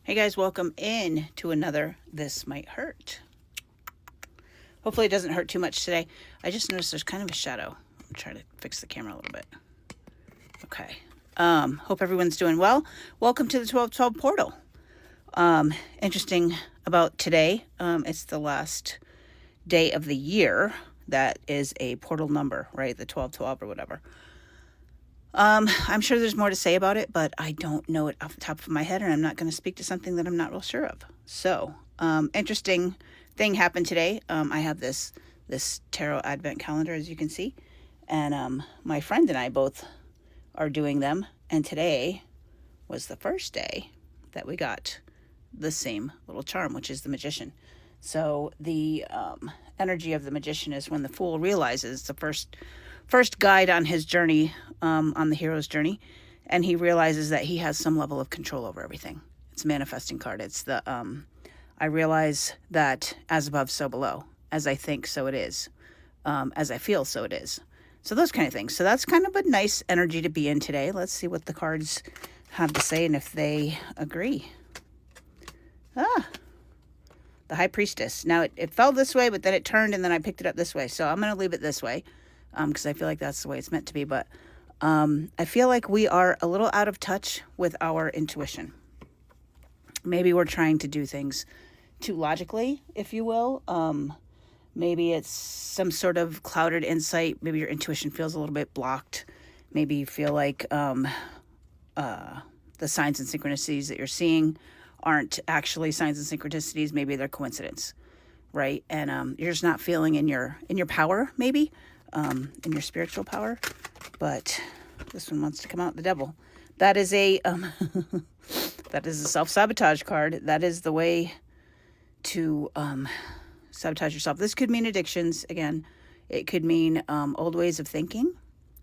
Hey guys, welcome in to another This Might Hurt. Hopefully it doesn't hurt too much today. I just noticed there's kind of a shadow. I'm trying to fix the camera a little bit. Okay. Hope everyone's doing well. Welcome to the 1212 portal. Interesting about today, it's the last day of the year that is a portal number, right? The 1212 or whatever. I'm sure there's more to say about it, but I don't know it off the top of my head, and I'm not going to speak to something that I'm not real sure of. So, interesting thing happened today. I have this tarot advent calendar, as you can see, and my friend and I both are doing them. And today was the first day that we got the same little charm, which is the Magician. So the energy of the Magician is when the Fool realizes the first guide on his journey, on the hero's journey, and he realizes that he has some level of control over everything. It's a manifesting card. It's the I realize that as above, so below. As I think, so it is. As I feel, so it is. So those kind of things. So that's kind of a nice energy to be in today. Let's see what the cards have to say and if they agree. The High Priestess. Now, it fell this way, but then it turned, and then I picked it up this way. So I'm going to leave it this way because I feel like that's the way it's meant to be. But I feel like we are a little out of touch with our intuition. Maybe we're trying to do things too logically, if you will. Maybe it's some sort of clouded insight. Maybe your intuition feels a little bit blocked. Maybe you feel like the signs and synchronicities that you're seeing aren't actually signs and synchronicities. Maybe they're coincidence, right? And you're just not feeling in your power, maybe, in your spiritual power. But this one wants to come out, the Devil. That is a that is a self-sabotage card. That is the way to sabotage yourself. This could mean addictions. Again, it could mean old ways of thinking.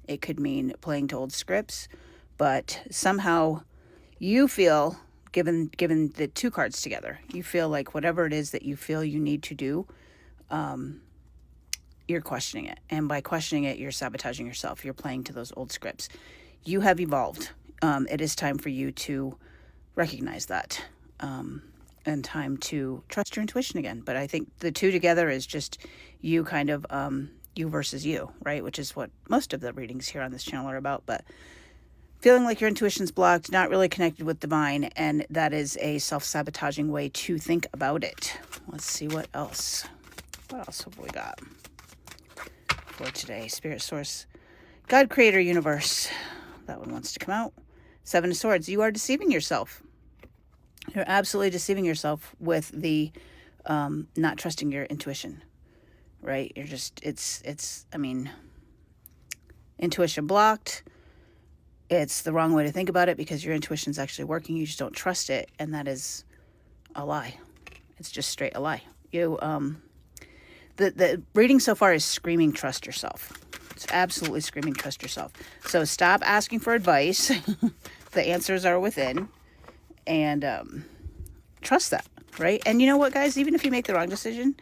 It could mean playing to old scripts. But somehow you feel, given the two cards together, you feel like whatever it is that you feel you need to do, you're questioning it. And by questioning it, you're sabotaging yourself. You're playing to those old scripts. You have evolved. It is time for you to recognize that. And time to trust your intuition again. But I think the two together is just you kind of, you versus you, right? Which is what most of the readings here on this channel are about. But feeling like your intuition's blocked, not really connected with divine, and that is a self-sabotaging way to think about it. Let's see what else. What else have we got for today? Spirit Source, God, Creator, Universe. That one wants to come out. Seven of Swords. You are deceiving yourself. You're absolutely deceiving yourself with the not trusting your intuition, right? You're just, intuition blocked. It's the wrong way to think about it because your intuition's actually working. You just don't trust it, and that is a lie. It's just straight a lie. You, the reading so far is screaming trust yourself. It's absolutely screaming trust yourself. So stop asking for advice. The answers are within. And trust that, right? And you know what, guys? Even if you make the wrong decision,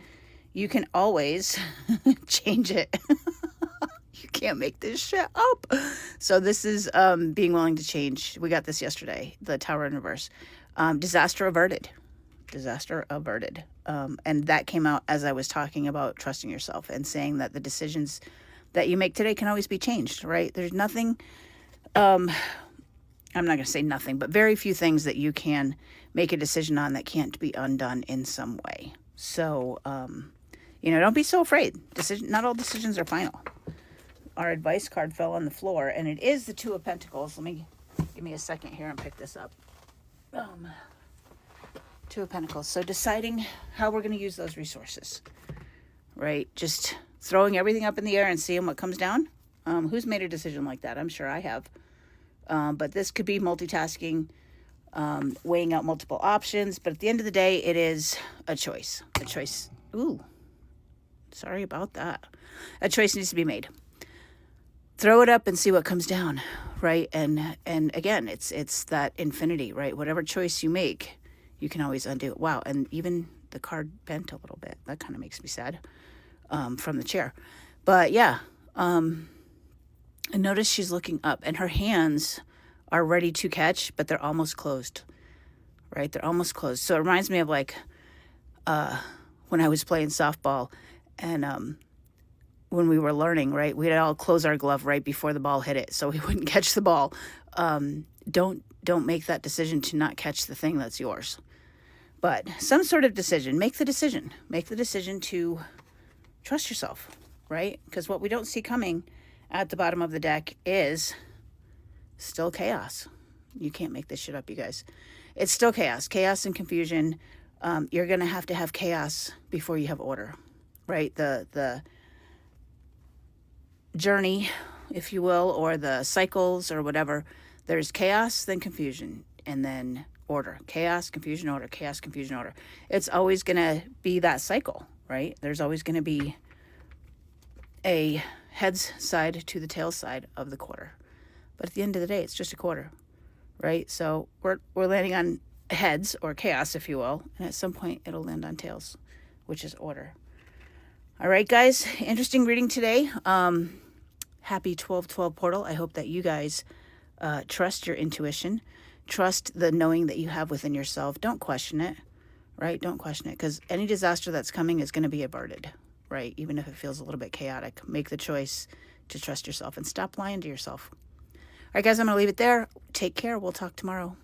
you can always change it. You can't make this shit up. So this is being willing to change. We got this yesterday, the Tower in reverse. Disaster averted. Disaster averted. And that came out as I was talking about trusting yourself and saying that the decisions that you make today can always be changed, right? There's nothing... I'm not going to say nothing, but very few things that you can make a decision on that can't be undone in some way. So, don't be so afraid. Not all decisions are final. Our advice card fell on the floor, and it is the Two of Pentacles. Give me a second here and pick this up. Two of Pentacles. So deciding how we're going to use those resources, right? Just throwing everything up in the air and seeing what comes down. Who's made a decision like that? I'm sure I have. But this could be multitasking, weighing out multiple options. But at the end of the day, it is a choice. A choice. Ooh, sorry about that. A choice needs to be made. Throw it up and see what comes down, right? And again, it's that infinity, right? Whatever choice you make, you can always undo it. Wow, and even the card bent a little bit. That kind of makes me sad from the chair. But yeah, and notice she's looking up, and her hands are ready to catch, but they're almost closed, right? They're almost closed. So it reminds me of like when I was playing softball and when we were learning, right? We'd all close our glove right before the ball hit it so we wouldn't catch the ball. Don't make that decision to not catch the thing that's yours. But some sort of decision. Make the decision. Make the decision to trust yourself, right? Because what we don't see coming at the bottom of the deck is still chaos. You can't make this shit up, you guys. It's still chaos. Chaos and confusion. You're going to have chaos before you have order, right? The journey, if you will, or the cycles or whatever. There's chaos, then confusion, and then order. Chaos, confusion, order. Chaos, confusion, order. It's always going to be that cycle, right? There's always going to be a heads side to the tail side of the quarter. But at the end of the day, it's just a quarter, right? So we're landing on heads or chaos, if you will, and at some point it'll land on tails, which is order. All right, guys, interesting reading today. Happy 12/12 portal. I hope that you guys trust your intuition, trust the knowing that you have within yourself. Don't question it, right? Don't question it, because any disaster that's coming is going to be averted, right? Even if it feels a little bit chaotic, make the choice to trust yourself and stop lying to yourself. All right, guys, I'm going to leave it there. Take care. We'll talk tomorrow.